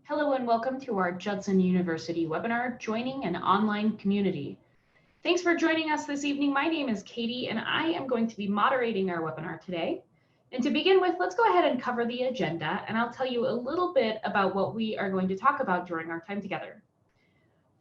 Hello and welcome to our Judson University webinar, Joining an Online Community. Thanks for joining us this evening. My name is Katie and I am going to be moderating our webinar today. And to begin with, let's go ahead and cover the agenda, and I'll tell you a little bit about what we are going to talk about during our time together.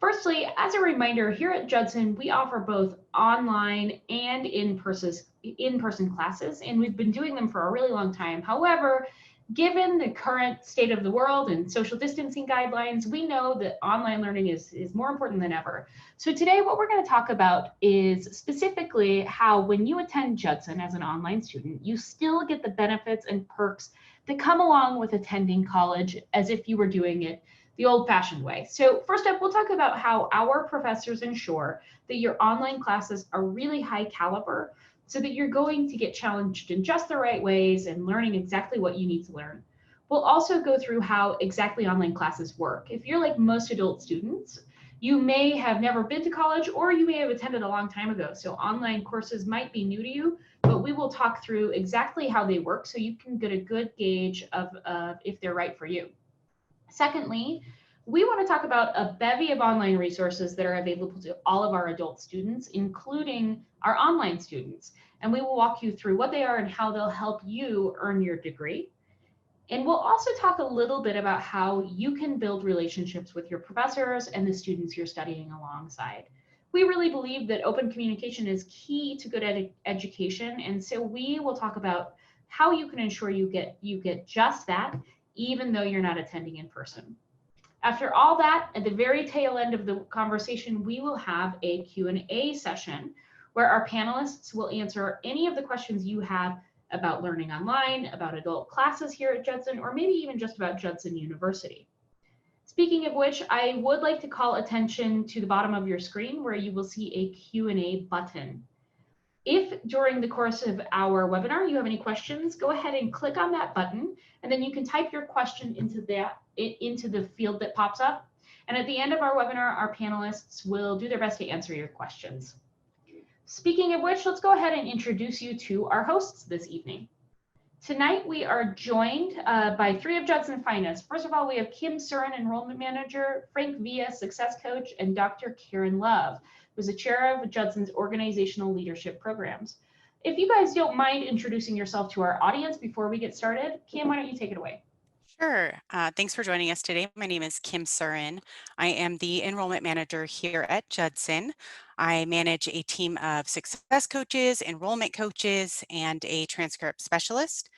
Firstly, as a reminder, here at Judson, we offer both online and in-person classes, and we've been doing them for a really long time. However, given the current state of the world and social distancing guidelines, we know that online learning is more important than ever. So today, what we're going to talk about is specifically how when you attend Judson as an online student, you still get the benefits and perks that come along with attending college as if you were doing it the old-fashioned way. So first up, we'll talk about how our professors ensure that your online classes are really high caliber so that you're going to get challenged in just the right ways and learning exactly what you need to learn. We'll also go through how exactly online classes work. If you're like most adult students, you may have never been to college or you may have attended a long time ago. So online courses might be new to you, but we will talk through exactly how they work so you can get a good gauge of if they're right for you. Secondly, we want to talk about a bevy of online resources that are available to all of our adult students, including our online students. And we will walk you through what they are and how they'll help you earn your degree. And we'll also talk a little bit about how you can build relationships with your professors and the students you're studying alongside. We really believe that open communication is key to good education. And so we will talk about how you can ensure you get just that, even though you're not attending in person. After all that, at the very tail end of the conversation, we will have a Q&A session where our panelists will answer any of the questions you have about learning online, about adult classes here at Judson, or maybe even just about Judson University. Speaking of which, I would like to call attention to the bottom of your screen where you will see a Q&A button. If during the course of our webinar you have any questions, go ahead and click on that button, and then you can type your question into the field that pops up. And at the end of our webinar, our panelists will do their best to answer your questions. Speaking of which, let's go ahead and introduce you to our hosts this evening. Tonight, we are joined by three of Judson's finest. First of all, we have Kim Surin, Enrollment Manager, Frank Villa, Success Coach, and Dr. Karen Love, who's the chair of Judson's Organizational Leadership Programs. If you guys don't mind introducing yourself to our audience before we get started, Kim, why don't you take it away? Sure. Thanks for joining us today. My name is Kim Surin. I am the enrollment manager here at Judson. I manage a team of success coaches, enrollment coaches, and a transcript specialist.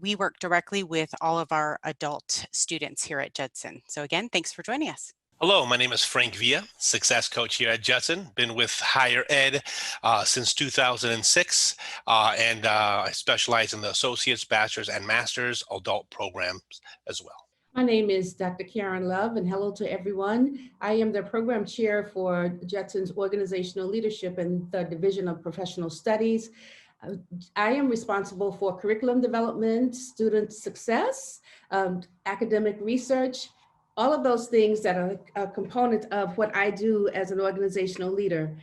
We work directly with all of our adult students here at Judson. So again, thanks for joining us. Hello, my name is Frank Villa, Success Coach here at Judson. Been with higher ed since 2006, and I specialize in the Associates, Bachelor's, and Master's adult programs as well. My name is Dr. Karen Love, and hello to everyone. I am the program chair for Judson's Organizational Leadership and the Division of Professional Studies. I am responsible for curriculum development, student success, academic research, all of those things that are a component of what I do as an organizational leader.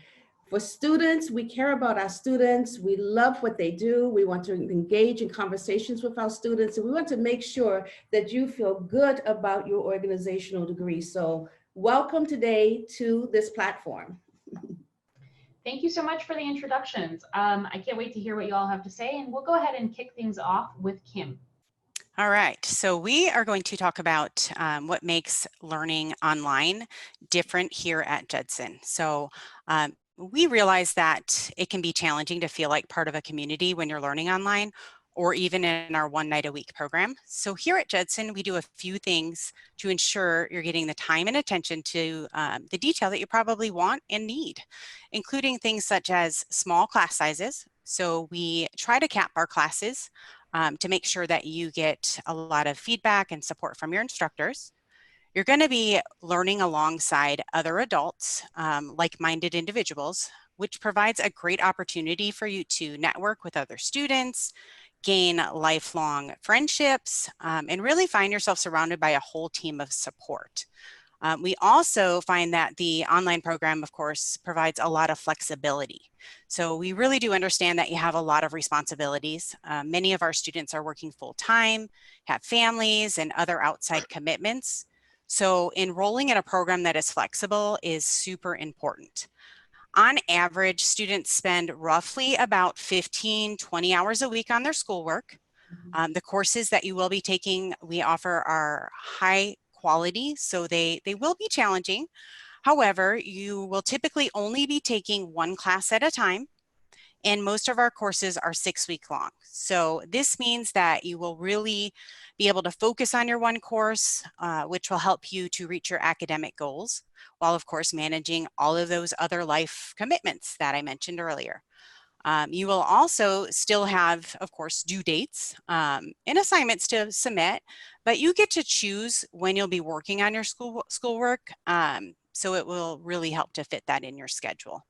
For students, we care about our students. We love what they do. We want to engage in conversations with our students, and we want to make sure that you feel good about your organizational degree. So welcome today to this platform. Thank you so much for the introductions. I can't wait to hear what you all have to say, and we'll go ahead and kick things off with Kim. All right, so we are going to talk about what makes learning online different here at Judson. So we realize that it can be challenging to feel like part of a community when you're learning online, or even in our 1 night a week program. So here at Judson, we do a few things to ensure you're getting the time and attention to the detail that you probably want and need, including things such as small class sizes. So we try to cap our classes to make sure that you get a lot of feedback and support from your instructors. You're going to be learning alongside other adults, like-minded individuals, which provides a great opportunity for you to network with other students, gain lifelong friendships, and really find yourself surrounded by a whole team of support. We also find that the online program, of course, provides a lot of flexibility. So we really do understand that you have a lot of responsibilities. Many of our students are working full-time, have families and other outside commitments. So enrolling in a program that is flexible is super important. On average, students spend roughly about 15, 20 hours a week on their schoolwork. The courses that you will be taking, we offer are high quality, so they will be challenging. However, you will typically only be taking one class at a time, and most of our courses are 6 weeks long. So this means that you will really be able to focus on your one course, which will help you to reach your academic goals, while of course managing all of those other life commitments that I mentioned earlier. You will also still have, of course, due dates and assignments to submit, but you get to choose when you'll be working on your schoolwork. So it will really help to fit that in your schedule.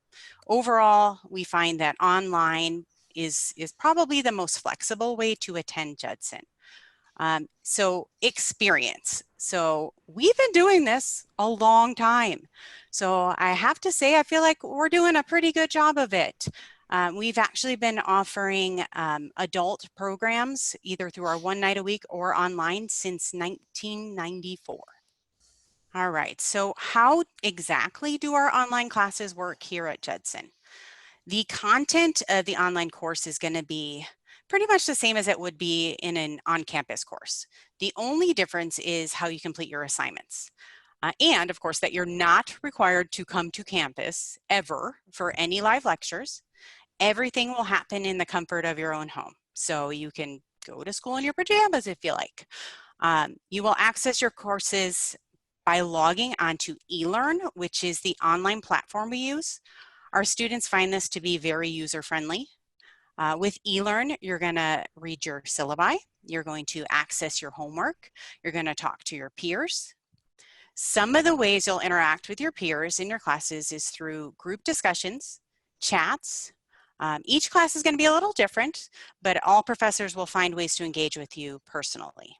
Overall, we find that online is probably the most flexible way to attend Judson. So experience. So we've been doing this a long time. So I have to say, I feel like we're doing a pretty good job of it. We've actually been offering adult programs either through our one night a week or online since 1994. All right, so how exactly do our online classes work here at Judson? The content of the online course is going to be pretty much the same as it would be in an on-campus course. The only difference is how you complete your assignments. And of course that you're not required to come to campus ever for any live lectures. Everything will happen in the comfort of your own home. So you can go to school in your pajamas if you like. You will access your courses by logging onto eLearn, which is the online platform we use. Our students find this to be very user-friendly. With eLearn, you're going to read your syllabi, you're going to access your homework, you're going to talk to your peers. Some of the ways you'll interact with your peers in your classes is through group discussions, chats. Each class is going to be a little different, but all professors will find ways to engage with you personally.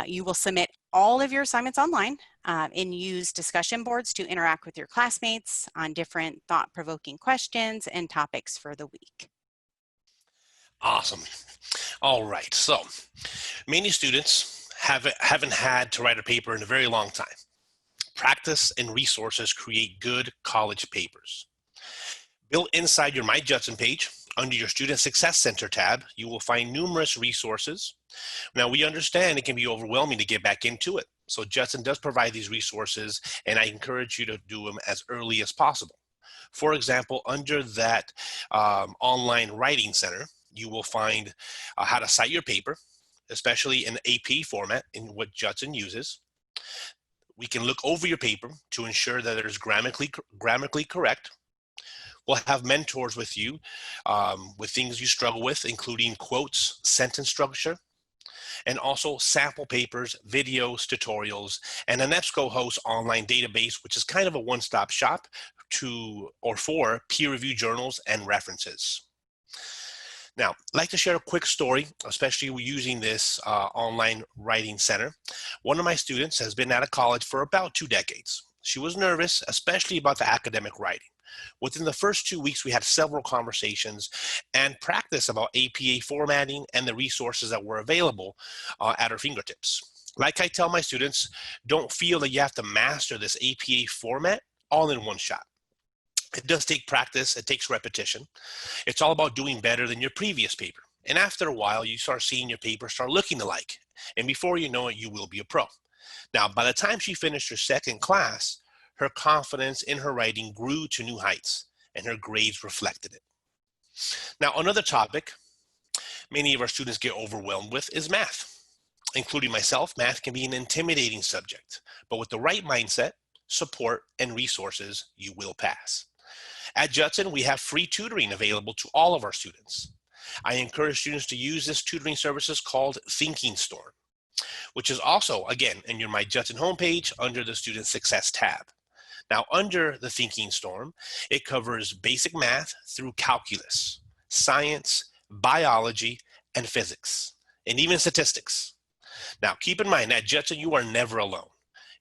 You will submit all of your assignments online and use discussion boards to interact with your classmates on different thought-provoking questions and topics for the week. Awesome. All right. So many students haven't had to write a paper in a very long time. Practice and resources create good college papers. Built inside your My Judson page, under your Student Success Center tab, you will find numerous resources. Now, we understand it can be overwhelming to get back into it. So Judson does provide these resources, and I encourage you to do them as early as possible. For example, under that online writing center, you will find how to cite your paper, especially in AP format in what Judson uses. We can look over your paper to ensure that it is grammatically correct. We'll have mentors with you with things you struggle with, including quotes, sentence structure, and also sample papers, videos, tutorials, and an EBSCO host online database, which is kind of a one-stop shop for peer-reviewed journals and references. Now, I'd like to share a quick story, especially using this online writing center. One of my students has been out of college for about 2 decades. She was nervous, especially about the academic writing. Within the first 2 weeks, we had several conversations and practice about APA formatting and the resources that were available at her fingertips. Like I tell my students, don't feel that you have to master this APA format all in one shot. It does take practice, it takes repetition. It's all about doing better than your previous paper. And after a while, you start seeing your paper start looking alike. And before you know it, you will be a pro. Now, by the time she finished her second class, her confidence in her writing grew to new heights, and her grades reflected it. Now, another topic many of our students get overwhelmed with is math. Including myself, math can be an intimidating subject, but with the right mindset, support, and resources, you will pass. At Judson, we have free tutoring available to all of our students. I encourage students to use this tutoring services called Thinking Storm, which is also, again, in your My Judson homepage under the Student Success tab. Now, under the Thinking Storm, it covers basic math through calculus, science, biology, and physics, and even statistics. Now, keep in mind, at Judson, you are never alone.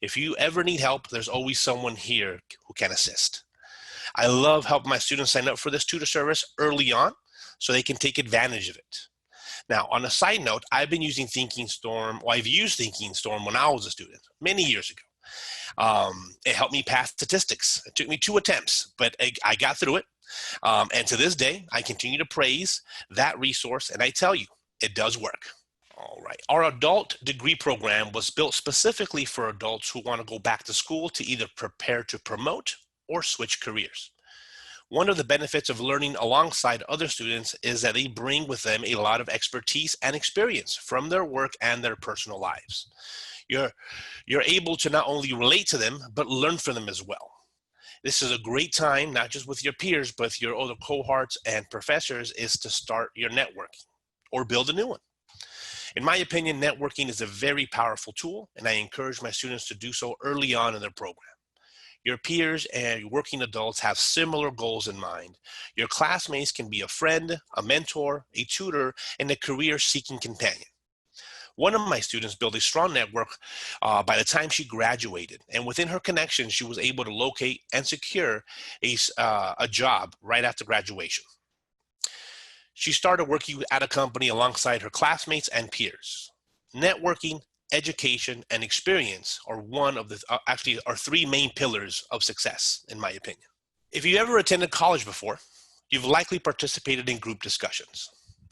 If you ever need help, there's always someone here who can assist. I love helping my students sign up for this tutor service early on so they can take advantage of it. Now, on a side note, I've been using Thinking Storm, or I've used Thinking Storm when I was a student many years ago. It helped me pass statistics. It took me 2 attempts, but I got through it. And to this day, I continue to praise that resource, and I tell you, it does work. All right. Our adult degree program was built specifically for adults who want to go back to school to either prepare to promote or switch careers. One of the benefits of learning alongside other students is that they bring with them a lot of expertise and experience from their work and their personal lives. You're able to not only relate to them, but learn from them as well. This is a great time, not just with your peers, but with your other cohorts and professors, is to start your networking or build a new one. In my opinion, networking is a very powerful tool, and I encourage my students to do so early on in their program. Your peers and working adults have similar goals in mind. Your classmates can be a friend, a mentor, a tutor, and a career-seeking companion. One of my students built a strong network by the time she graduated, and within her connections, she was able to locate and secure a job right after graduation. She started working at a company alongside her classmates and peers. Networking, education, and experience are one of the actually are 3 main pillars of success, in my opinion. If you ever attended college before, you've likely participated in group discussions.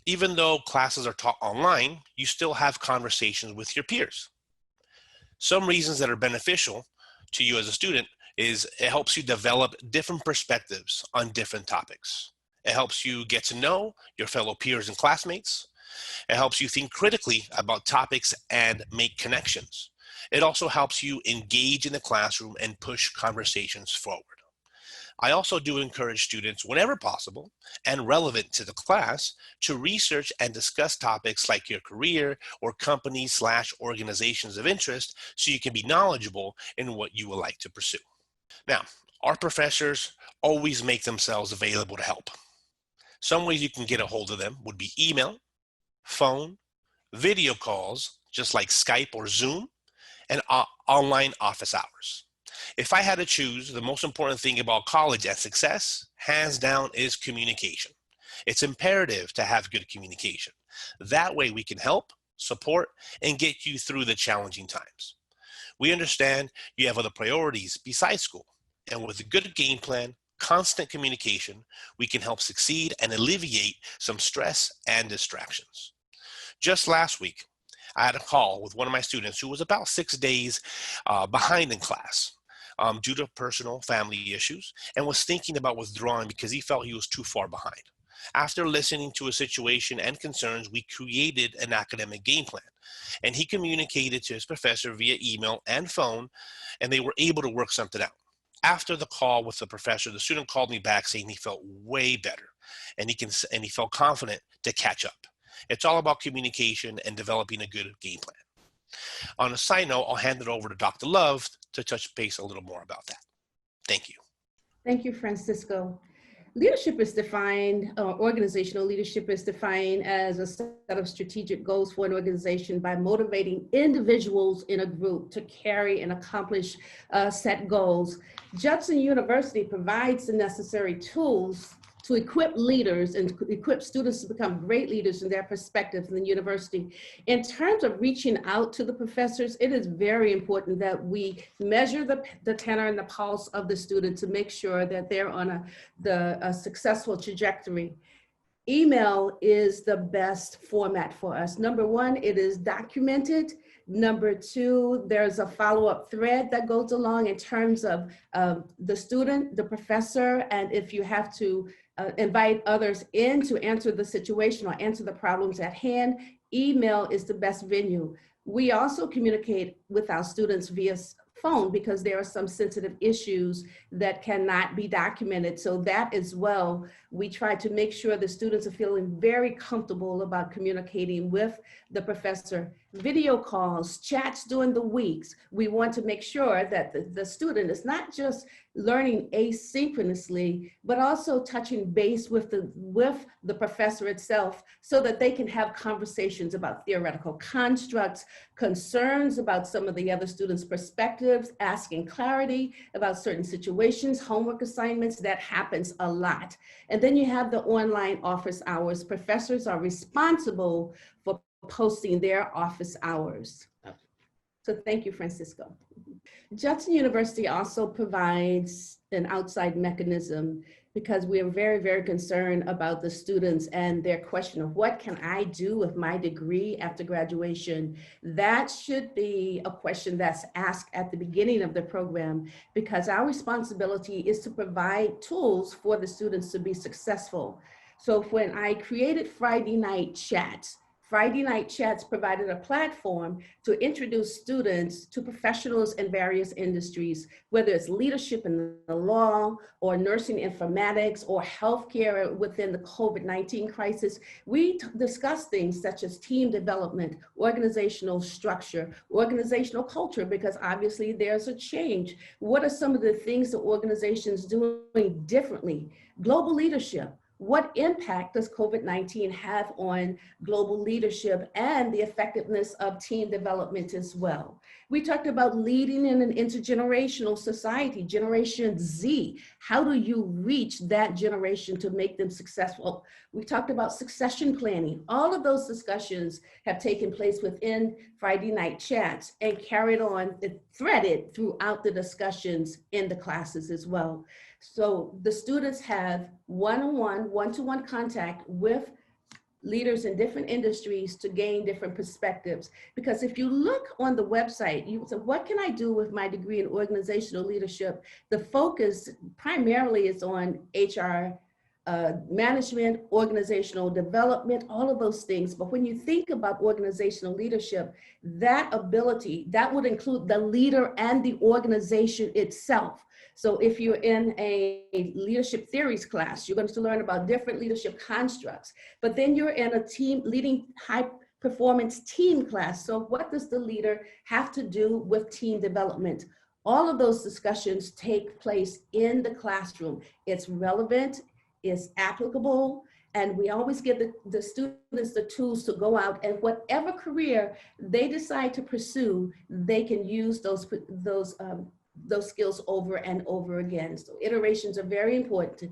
Even though classes are taught online, you still have conversations with your peers. Some reasons that are beneficial to you as a student is it helps you develop different perspectives on different topics. It helps you get to know your fellow peers and classmates. It helps you think critically about topics and make connections. It also helps you engage in the classroom and push conversations forward. I also do encourage students, whenever possible and relevant to the class, to research and discuss topics like your career or companies/organizations of interest so you can be knowledgeable in what you would like to pursue. Now, our professors always make themselves available to help. Some ways you can get a hold of them would be email, phone, video calls, just like Skype or Zoom, and online office hours. If I had to choose, the most important thing about college and success, hands down, is communication. It's imperative to have good communication. That way we can help, support, and get you through the challenging times. We understand you have other priorities besides school, and with a good game plan, constant communication, we can help succeed and alleviate some stress and distractions. Just last week, I had a call with one of my students who was about 6 days behind in class due to personal family issues and was thinking about withdrawing because he felt he was too far behind. After listening to his situation and concerns, we created an academic game plan, and he communicated to his professor via email and phone, and they were able to work something out. After the call with the professor, the student called me back saying he felt way better and he felt confident to catch up. It's all about communication and developing a good game plan. On a side note, I'll hand it over to Dr. Love to touch base a little more about that. Thank you. Thank you, Francisco. Leadership is defined, organizational leadership is defined as a set of strategic goals for an organization by motivating individuals in a group to carry and accomplish set goals. Judson University provides the necessary tools to equip leaders and equip students to become great leaders in their perspectives in the university. In terms of reaching out to the professors, it is very important that we measure the tenor and the pulse of the student to make sure that they're on a successful trajectory. Email is the best format for us. Number one, it is documented. Number two, there's a follow-up thread that goes along in terms of the student, the professor, and if you have to invite others in to answer the situation or answer the problems at hand, email is the best venue. We also communicate with our students via phone because there are some sensitive issues that cannot be documented. So that as well, we try to make sure the students are feeling very comfortable about communicating with the professor video calls, chats during the weeks. We want to make sure that the student is not just learning asynchronously, but also touching base with the professor itself so that they can have conversations about theoretical constructs, concerns about some of the other students' perspectives, asking clarity about certain situations, homework assignments. That happens a lot. And then you have the online office hours. Professors are responsible for posting their office hours. So thank you, Francisco. Judson University also provides an outside mechanism because we are very, very concerned about the students and their question of what can I do with my degree after graduation? That should be a question that's asked at the beginning of the program, because our responsibility is to provide tools for the students to be successful. So when I created Friday Night Chats provided a platform to introduce students to professionals in various industries, whether it's leadership in the law or nursing informatics or healthcare within the COVID-19 crisis. We discuss things such as team development, organizational structure, organizational culture, because obviously there's a change. What are some of the things that organizations doing differently? Global leadership. What impact does COVID-19 have on global leadership and the effectiveness of team development as well? We talked about leading in an intergenerational society, Generation Z. How do you reach that generation to make them successful? We talked about succession planning. All of those discussions have taken place within Friday Night Chats and carried on, threaded throughout the discussions in the classes as well. So the students have one-on-one, one-to-one contact with leaders in different industries to gain different perspectives. Because if you look on the website, you say, what can I do with my degree in organizational leadership? The focus primarily is on HR management, organizational development, all of those things. But when you think about organizational leadership, that ability, that would include the leader and the organization itself. So if you're in a leadership theories class, you're going to learn about different leadership constructs, but then you're in a team leading high performance team class. So what does the leader have to do with team development? All of those discussions take place in the classroom. It's relevant, it's applicable, and we always give the students the tools to go out and whatever career they decide to pursue, they can use those skills over and over again. So iterations are very important,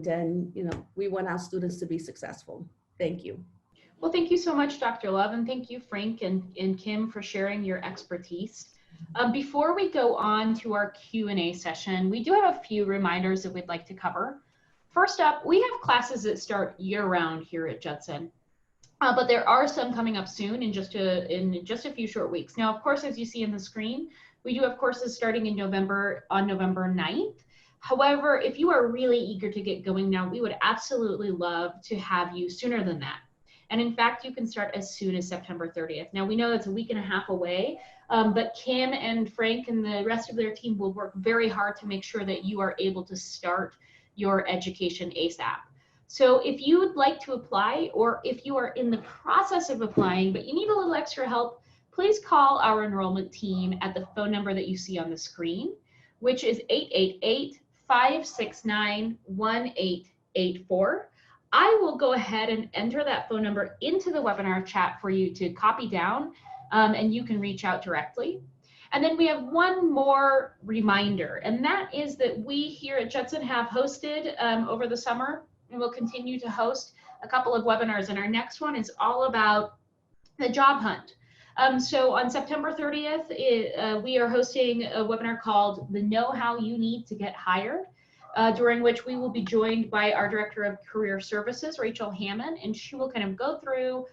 and we want our students to be successful. Thank you. Well, thank you so much, Dr. Love, and thank you, Frank and Kim, for sharing your expertise. Before we go on to our Q&A session, we do have a few reminders that we'd like to cover. First up, we have classes that start year-round here at Judson, but there are some coming up soon in just a few short weeks. Now, of course, as you see on the screen, we do have courses starting in November, on November 9th. However, if you are really eager to get going now, we would absolutely love to have you sooner than that. And in fact, you can start as soon as September 30th. Now, we know that's a week and a half away, but Kim and Frank and the rest of their team will work very hard to make sure that you are able to start your education ASAP. So if you would like to apply, or if you are in the process of applying, but you need a little extra help, please call our enrollment team at the phone number that you see on the screen, which is 888-569-1884. I will go ahead and enter that phone number into the webinar chat for you to copy down, and you can reach out directly. And then we have one more reminder, and that is that we here at Judson have hosted over the summer, and we'll continue to host a couple of webinars, and our next one is all about the job hunt. So on September 30th, we are hosting a webinar called The Know-How You Need to Get Hired, during which we will be joined by our Director of Career Services, Rachel Hammond, and she will kind of go through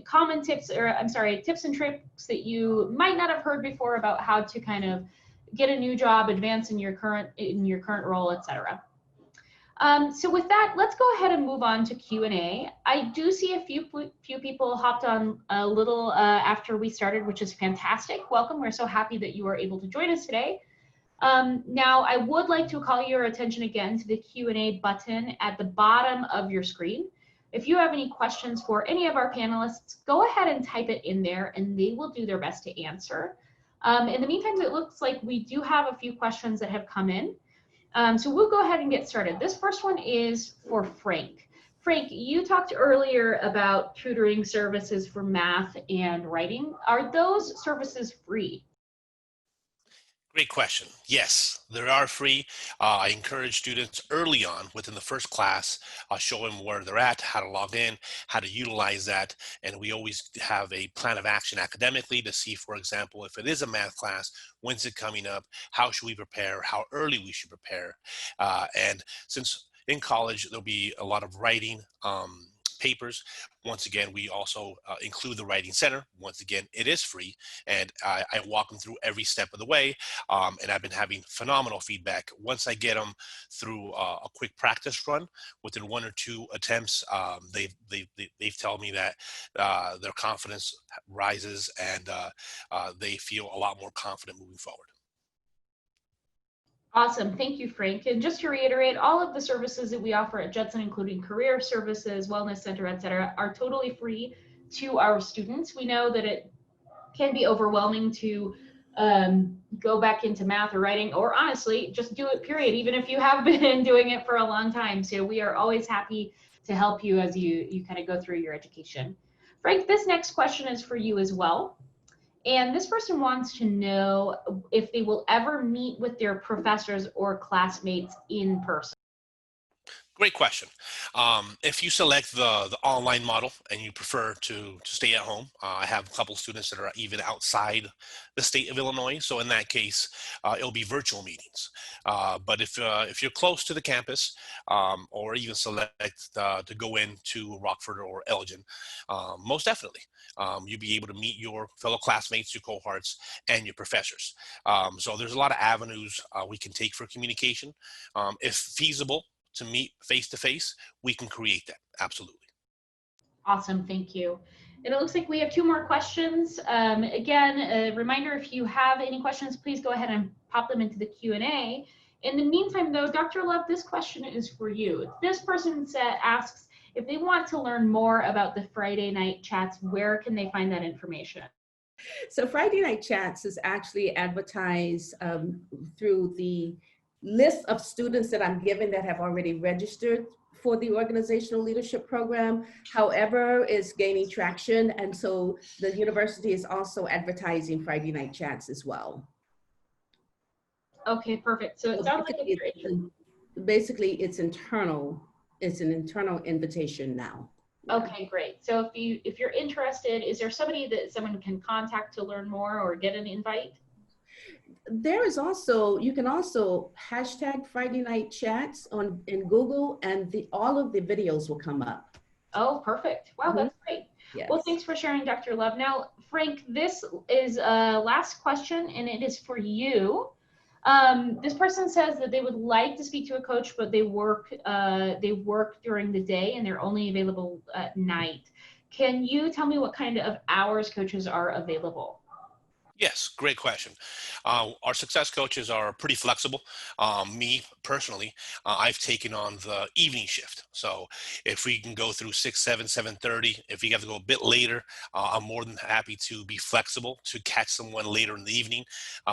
common tips, or I'm sorry, tips and tricks that you might not have heard before about how to kind of get a new job, advance in your current role, etc. So with that, let's go ahead and move on to Q&A. I do see a few people hopped on a little after we started, which is fantastic. Welcome. We're so happy that you are able to join us today. Now, I would like to call your attention again to the Q&A button at the bottom of your screen. If you have any questions for any of our panelists, go ahead and type it in there and they will do their best to answer. In the meantime, it looks like we do have a few questions that have come in. So we'll go ahead and get started. This first one is for Frank. Frank, you talked earlier about tutoring services for math and writing. Are those services free? Great question. Yes, they are free. I encourage students early on within the first class, show them where they're at, how to log in, how to utilize that. And we always have a plan of action academically to see, for example, if it is a math class, when's it coming up, how should we prepare, how early we should prepare. And since in college, there'll be a lot of writing papers. Once again, we also include the Writing Center. Once again, it is free, and I walk them through every step of the way, and I've been having phenomenal feedback. Once I get them through a quick practice run, within 1 or 2 attempts, they've told me that their confidence rises, and they feel a lot more confident moving forward. Awesome. Thank you, Frank. And just to reiterate, all of the services that we offer at Judson, including career services, wellness center, et cetera, are totally free to our students. We know that it can be overwhelming to go back into math or writing, or honestly, just do it, period, even if you have been doing it for a long time. So we are always happy to help you as you kind of go through your education. Frank, this next question is for you as well. And this person wants to know if they will ever meet with their professors or classmates in person. Great question. If you select the online model and you prefer to stay at home, I have a couple students that are even outside the state of Illinois. So in that case, it'll be virtual meetings. But if you're close to the campus, or even select to go into Rockford or Elgin, most definitely, you'll be able to meet your fellow classmates, your cohorts, and your professors. So there's a lot of avenues we can take for communication. If feasible, to meet face-to-face, we can create that. Absolutely. Awesome, thank you. And it looks like we have 2 more questions. Again, a reminder, if you have any questions, please go ahead and pop them into the Q&A. In the meantime, though, Dr. Love, this question is for you. This person asks, if they want to learn more about the Friday night chats, where can they find that information? So Friday Night Chats is actually advertised through the list of students that I'm given that have already registered for the organizational leadership program. However, it's gaining traction, and so the university is also advertising Friday Night Chats as well. Okay, perfect. So it sounds like basically it's internal. It's an internal invitation now. Okay, great. So if you're interested, is there somebody that someone can contact to learn more or get an invite? There is also, you can also hashtag Friday Night Chats in Google, and all of the videos will come up. Oh, perfect. Wow, that's great. Yes. Well, thanks for sharing, Dr. Love. Now, Frank, this is a last question, and it is for you. This person says that they would like to speak to a coach, but they work during the day and they're only available at night. Can you tell me what kind of hours coaches are available? Yes, great question. Our success coaches are pretty flexible. Me personally, I've taken on the evening shift. So if we can go through 6, 7, 7:30, if we have to go a bit later, I'm more than happy to be flexible to catch someone later in the evening.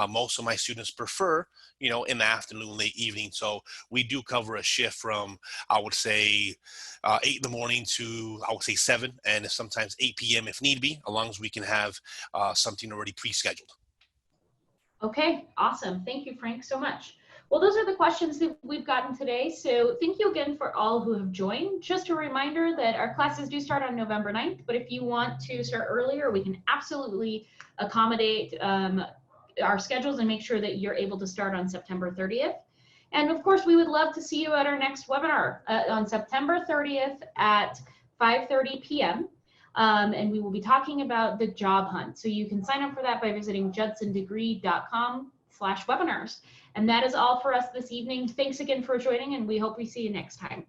Most of my students prefer, in the afternoon, late evening. So we do cover a shift from, I would say, 8 in the morning to, I would say, 7, and sometimes 8 p.m. if need be, as long as we can have something already pre-scheduled. Okay, awesome. Thank you, Frank, so much. Well, those are the questions that we've gotten today. So thank you again for all who have joined. Just a reminder that our classes do start on November 9th, but if you want to start earlier, we can absolutely accommodate our schedules and make sure that you're able to start on September 30th. And of course, we would love to see you at our next webinar on September 30th at 5:30 p.m. And we will be talking about the job hunt. So you can sign up for that by visiting judsondegree.com/webinars. And that is all for us this evening. Thanks again for joining, and we hope we see you next time.